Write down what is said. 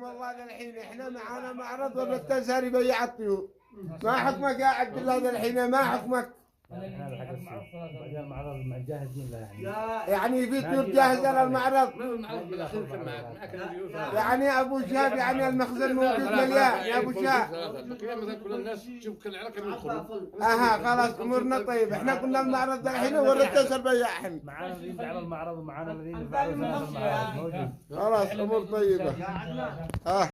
والله الحين احنا معانا معرض والتساري بيع الطيور. ما حكمك يا عبد الله الحين ما حكمك؟ احنا بعدين المعرض جاهزين له يعني في طيور جاهزة للمعرض. ما هو المعرض بالاخير كان معك يعني ابو شاب يعني المخزن موجود مليان يا ابو شاب. البقيه مثلا كل الناس تشوف كل العلاقه يدخلوا. خلاص امورنا طيب. احنا كنا المعرض الحين والتسر بيع احنا. معانا الذين دعموا المعرض ومعانا الذين دفعوا المعرض موجود. خلاص امور طيبة.